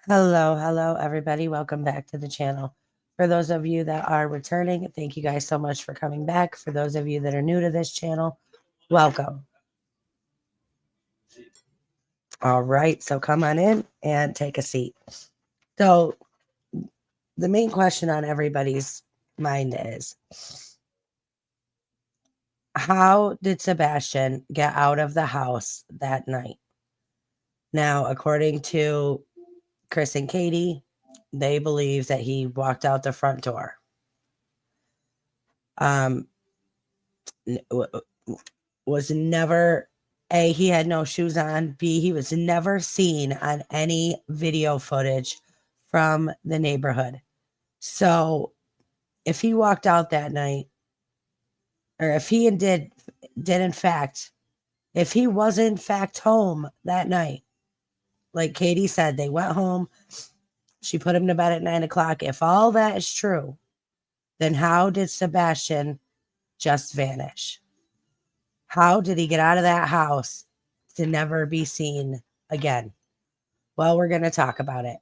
Hello, everybody. Welcome back to the channel. For those of you that are returning, thank you guys so much for coming back. For those of you that are new to this channel, welcome. All right, so come on in and take a seat. So, the main question on everybody's mind is, how did Sebastian get out of the house that night? Now, according to Chris and Katie, they believe that he walked out the front door. Um, was never A, he had no shoes on. B, he was never seen on any video footage from the neighborhood. So if he walked out that night, or if he did in fact, if he was in fact home that night, like Katie said, they went home, she put him to bed at 9 o'clock. If all that is true, then how did Sebastian just vanish? How did he get out of that house to never be seen again? Well, we're going to talk about it.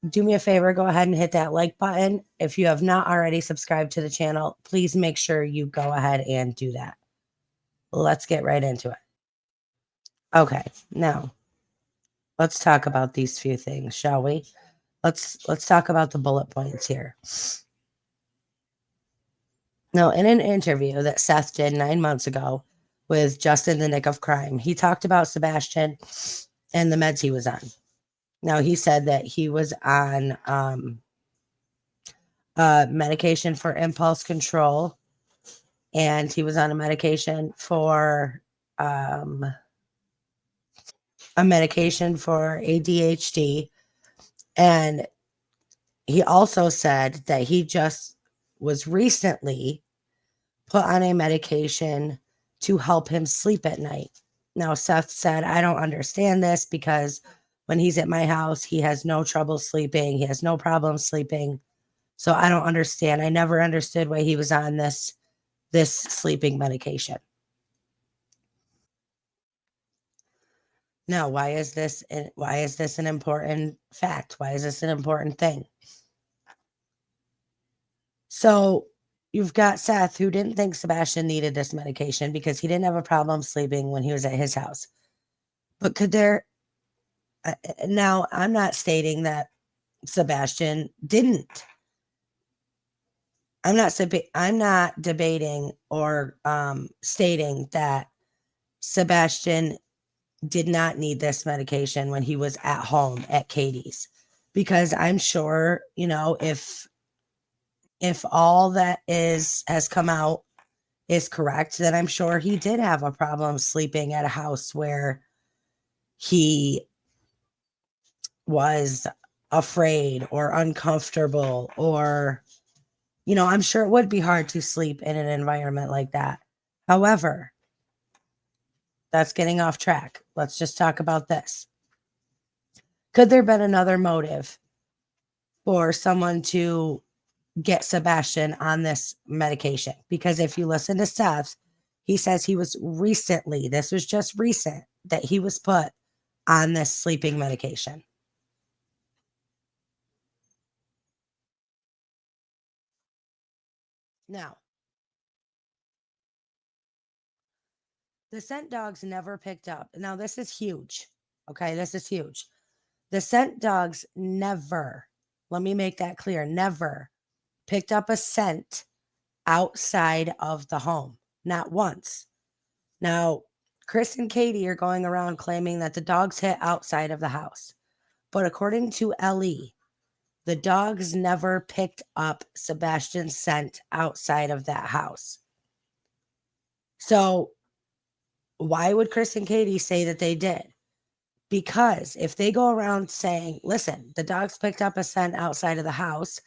Do me a favor, go ahead and hit that like button. If you have not already subscribed to the channel, please make sure you go ahead and do that. Let's get right into it. Okay, now let's talk about these few things, shall we? Let's talk about the bullet points here. Now, in an interview that Seth did 9 months ago with Justin the Nick of Crime, he talked about Sebastian and the meds he was on. Now, he said that he was on medication for impulse control, and he was on a medication for ADHD. And he also said that he just was recently put on a medication to help him sleep at night. Now, Seth said, I don't understand this because when he's at my house, he has no trouble sleeping. He has no problem sleeping. So I don't understand. I never understood why he was on this sleeping medication. Now, why is this an important fact? Why is this an important thing? So you've got Seth, who didn't think Sebastian needed this medication because he didn't have a problem sleeping when he was at his house. But could there now, I'm not stating that Sebastian didn't. I'm not debating or stating that Sebastian did not need this medication when he was at home at Katie's, because I'm sure, if all that has come out is correct, then I'm sure he did have a problem sleeping at a house where he was afraid or uncomfortable, or I'm sure it would be hard to sleep in an environment like that. However, that's getting off track. Let's just talk about this. Could there have been another motive for someone to get Sebastian on this medication? Because if you listen to Seth, he says this was just recent, that he was put on this sleeping medication. Now, the scent dogs never picked up. Now, this is huge. Okay, this is huge. The scent dogs never, let me make that clear, never picked up a scent outside of the home. Not once. Now, Chris and Katie are going around claiming that the dogs hit outside of the house. But according to Ellie, the dogs never picked up Sebastian's scent outside of that house. So, why would Chris and Katie say that they did? Because if they go around saying, listen, the dogs picked up a scent outside of the house,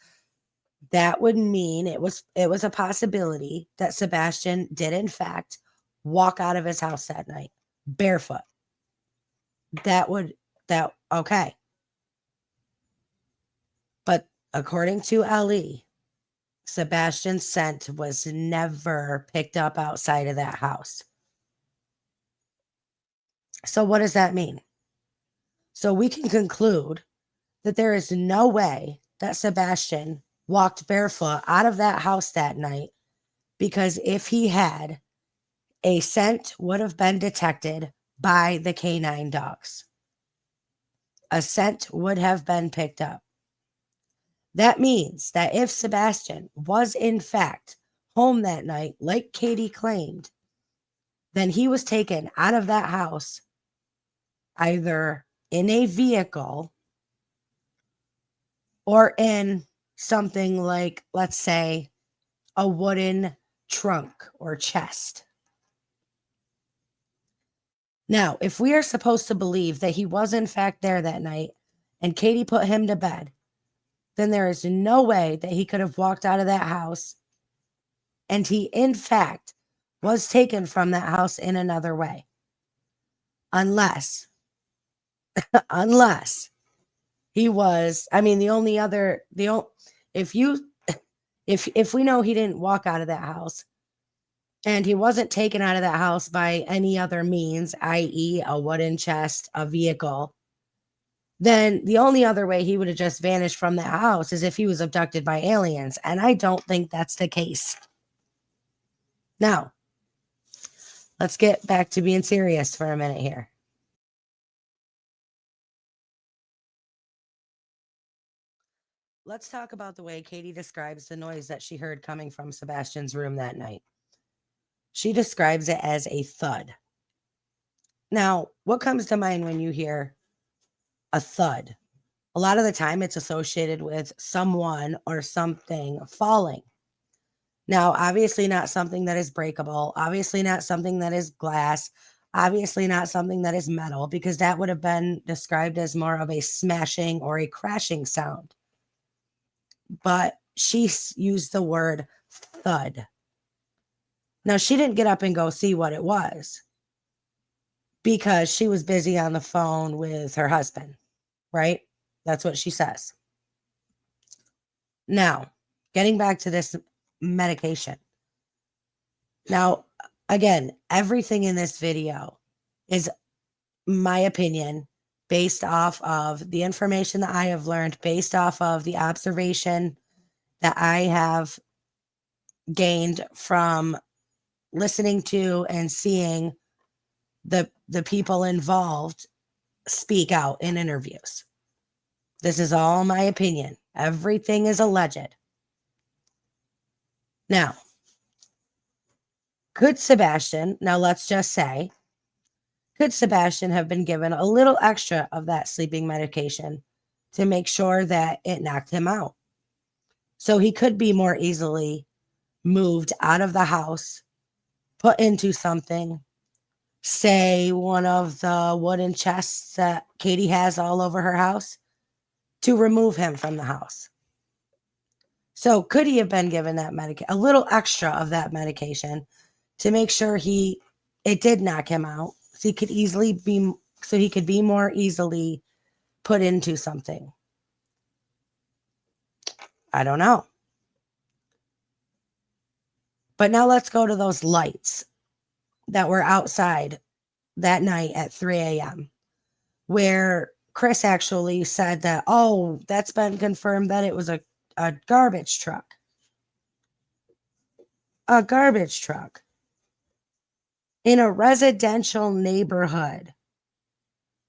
that would mean it was a possibility that Sebastian did in fact walk out of his house that night barefoot. Okay. But according to Ellie, Sebastian's scent was never picked up outside of that house. So what does that mean? So we can conclude that there is no way that Sebastian walked barefoot out of that house that night, because if he had, a scent would have been detected by the canine dogs. A scent would have been picked up. That means that if Sebastian was in fact home that night, like Katie claimed, then he was taken out of that house either in a vehicle or in something like, let's say, a wooden trunk or chest. Now, if we are supposed to believe that he was in fact there that night and Katie put him to bed, then there is no way that he could have walked out of that house and he in fact was taken from that house in another way. Unless he was, I mean, if we know he didn't walk out of that house and he wasn't taken out of that house by any other means, i.e. a wooden chest, a vehicle, then the only other way he would have just vanished from that house is if he was abducted by aliens. And I don't think that's the case. Now, let's get back to being serious for a minute here. Let's talk about the way Katie describes the noise that she heard coming from Sebastian's room that night. She describes it as a thud. Now, what comes to mind when you hear a thud? A lot of the time it's associated with someone or something falling. Now, obviously not something that is breakable, obviously not something that is glass, obviously not something that is metal, because that would have been described as more of a smashing or a crashing sound. But she used the word thud. Now, she didn't get up and go see what it was because she was busy on the phone with her husband, right? That's what she says. Now, getting back to this medication. Now, again, everything in this video is my opinion based off of the information that I have learned, based off of the observation that I have gained from listening to and seeing the people involved speak out in interviews. This is all my opinion. Everything is alleged. Now, could Sebastian, now let's just say, could Sebastian have been given a little extra of that sleeping medication to make sure that it knocked him out? So he could be more easily moved out of the house, put into something, say one of the wooden chests that Katie has all over her house, to remove him from the house. So could he have been given that a little extra of that medication to make sure it did knock him out, so he could be more easily put into something? I don't know. But now let's go to those lights that were outside that night at 3 a.m. where Chris actually said that, oh, that's been confirmed that it was a garbage truck. A garbage truck in a residential neighborhood.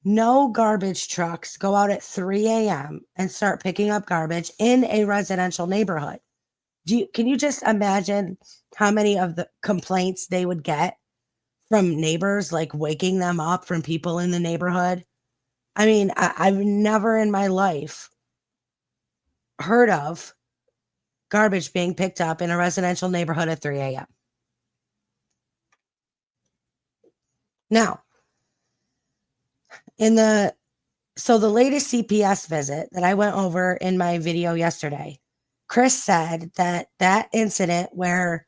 No garbage trucks go out at 3 a.m. and start picking up garbage in a residential neighborhood. Can you just imagine how many of the complaints they would get from neighbors, like waking them up from people in the neighborhood? I mean, I've never in my life heard of garbage being picked up in a residential neighborhood at 3 a.m. Now, so the latest CPS visit that I went over in my video yesterday, Chris said that incident where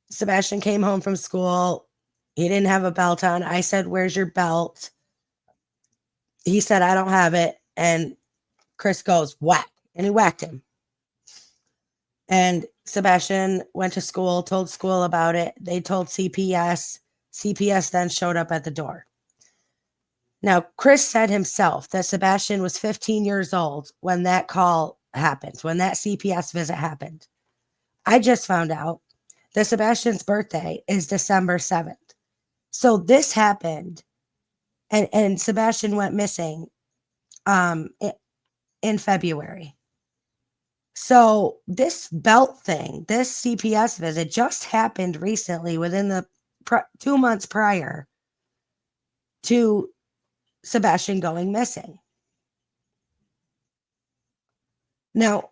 Sebastian came home from school, he didn't have a belt on. I said, "Where's your belt?" He said, "I don't have it." And Chris goes, "Whack." And he whacked him. And Sebastian went to school, told school about it. They told CPS. CPS then showed up at the door. Now, Chris said himself that Sebastian was 15 years old when that call happened, when that CPS visit happened. I just found out that Sebastian's birthday is December 7th. So this happened, and Sebastian went missing in February. So this belt thing, this CPS visit just happened recently within the 2 months prior to Sebastian going missing. Now,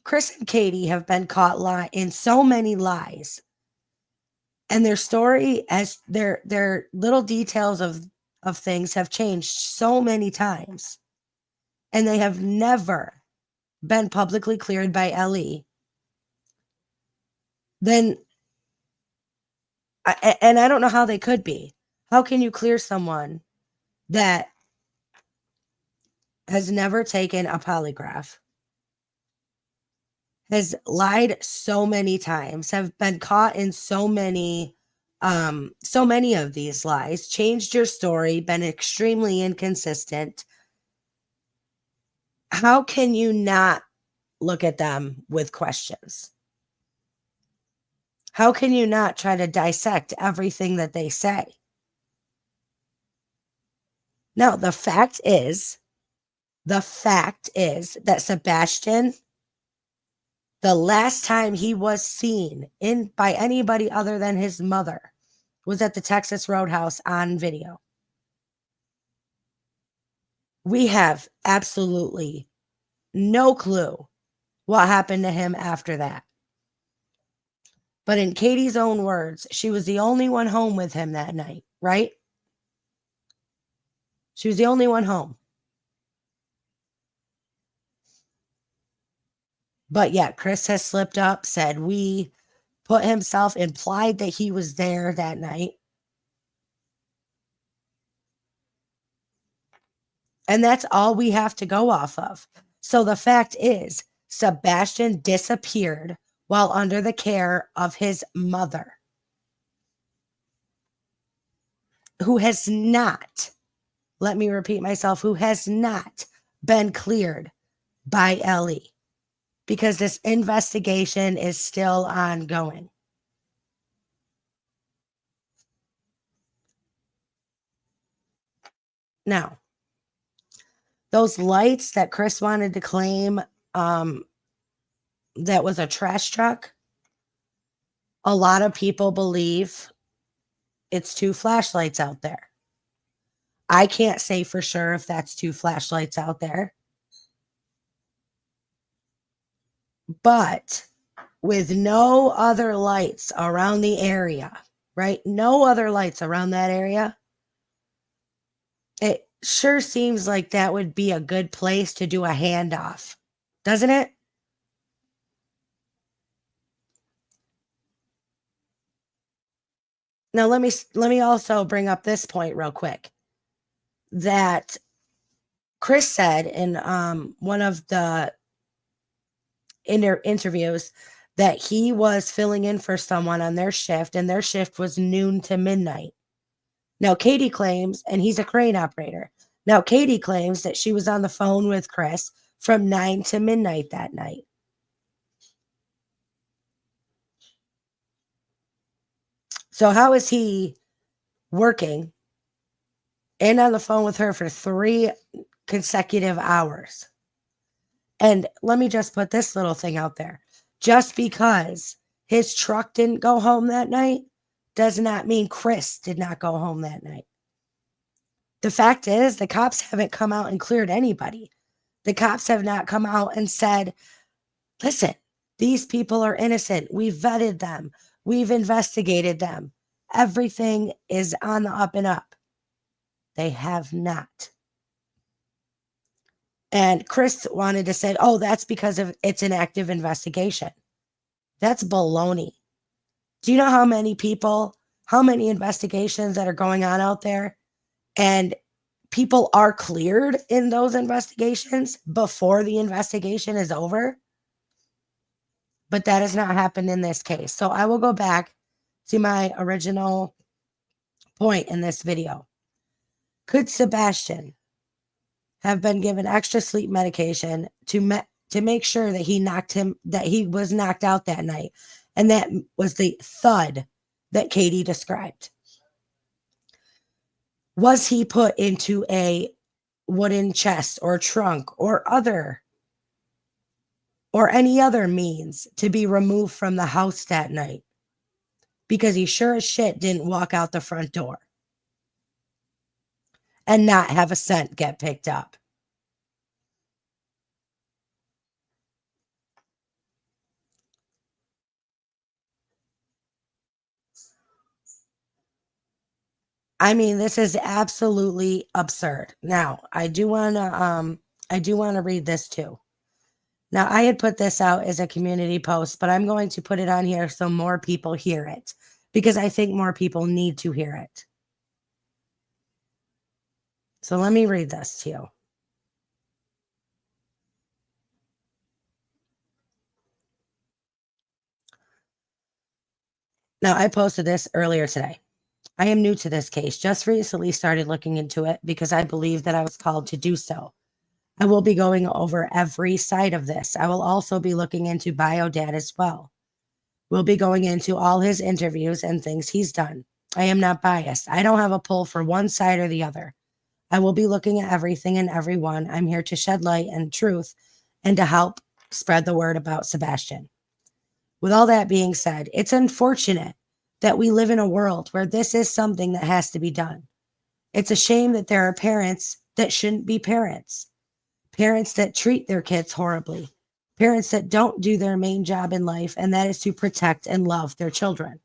Chris and Katie have been caught in so many lies, and their story, as their little details of things have changed so many times, and they have never been publicly cleared by LE. Then, and I don't know how they could be. How can you clear someone that has never taken a polygraph, has lied so many times, have been caught in so many of these lies, changed your story, been extremely inconsistent? How can you not look at them with questions? How can you not try to dissect everything that they say? Now, the fact is that Sebastian, the last time he was seen by anybody other than his mother, was at the Texas Roadhouse on video. We have absolutely no clue what happened to him after that. But in Katie's own words, she was the only one home with him that night, right? She was the only one home. But yet Chris has slipped up, said we put himself, implied that he was there that night. And that's all we have to go off of. So the fact is, Sebastian disappeared while under the care of his mother, who has not, let me repeat myself, who has not been cleared by Ellie, because this investigation is still ongoing. Now, those lights that Chris wanted to claim that was a trash truck, a lot of people believe it's 2 flashlights out there. I can't say for sure if that's 2 flashlights out there. But with no other lights around the area, right? No other lights around that area. It sure seems like that would be a good place to do a handoff, doesn't it? Now let me also bring up this point real quick, that Chris said in one of the interviews that he was filling in for someone on their shift, and their shift was noon to midnight. Now Katie claims, and he's a crane operator. Now Katie claims that she was on the phone with Chris from 9 to midnight that night. So how is he working and on the phone with her for 3 consecutive hours? And let me just put this little thing out there. Just because his truck didn't go home that night does not mean Chris did not go home that night. The fact is, the cops haven't come out and cleared anybody. The cops have not come out and said, listen, these people are innocent. We've vetted them. We've investigated them. Everything is on the up and up. They have not. And Chris wanted to say, oh, that's because of it's an active investigation. That's baloney. Do you know how many investigations that are going on out there, and people are cleared in those investigations before the investigation is over? But that has not happened in this case. So I will go back to my original point in this video. Could Sebastian have been given extra sleep medication to make sure that he was knocked out that night, and that was the thud that Katie described? Was he put into a wooden chest or trunk or any other means to be removed from the house that night? Because he sure as shit didn't walk out the front door and not have a scent get picked up. I mean, this is absolutely absurd. Now, I do want to read this too. Now, I had put this out as a community post, but I'm going to put it on here so more people hear it, because I think more people need to hear it. So let me read this to you. Now, I posted this earlier today. I am new to this case, just recently started looking into it because I believe that I was called to do so. I will be going over every side of this. I will also be looking into biodad as well. We'll be going into all his interviews and things he's done. I am not biased. I don't have a pull for one side or the other. I will be looking at everything and everyone. I'm here to shed light and truth and to help spread the word about Sebastian. With all that being said, it's unfortunate that we live in a world where this is something that has to be done. It's a shame that there are parents that shouldn't be parents, parents that treat their kids horribly, parents that don't do their main job in life, and that is to protect and love their children.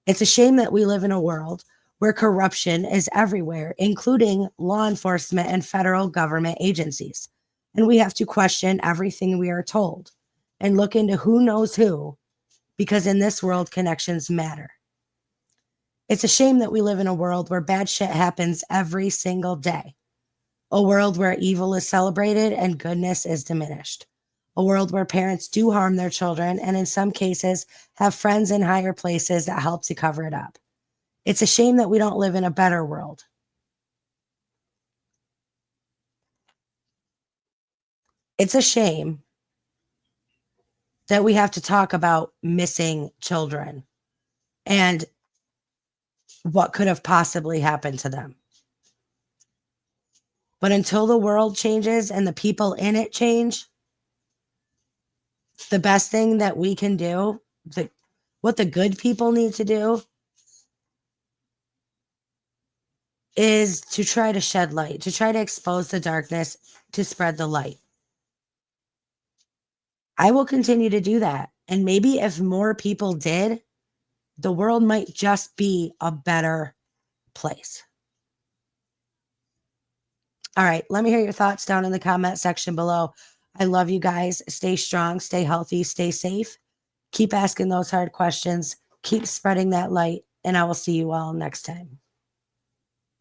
It's a shame that we live in a world where corruption is everywhere, including law enforcement and federal government agencies. And we have to question everything we are told and look into who knows who, because in this world, connections matter. It's a shame that we live in a world where bad shit happens every single day. A world where evil is celebrated and goodness is diminished. A world where parents do harm their children and in some cases have friends in higher places that help to cover it up. It's a shame that we don't live in a better world. It's a shame that we have to talk about missing children and what could have possibly happened to them. But until the world changes and the people in it change, the best thing that we can do, what the good people need to do, is to try to shed light, to try to expose the darkness, to spread the light. I will continue to do that. And maybe if more people did, the world might just be a better place. All right, let me hear your thoughts down in the comment section below. I love you guys. Stay strong, stay healthy, stay safe. Keep asking those hard questions. Keep spreading that light, and I will see you all next time.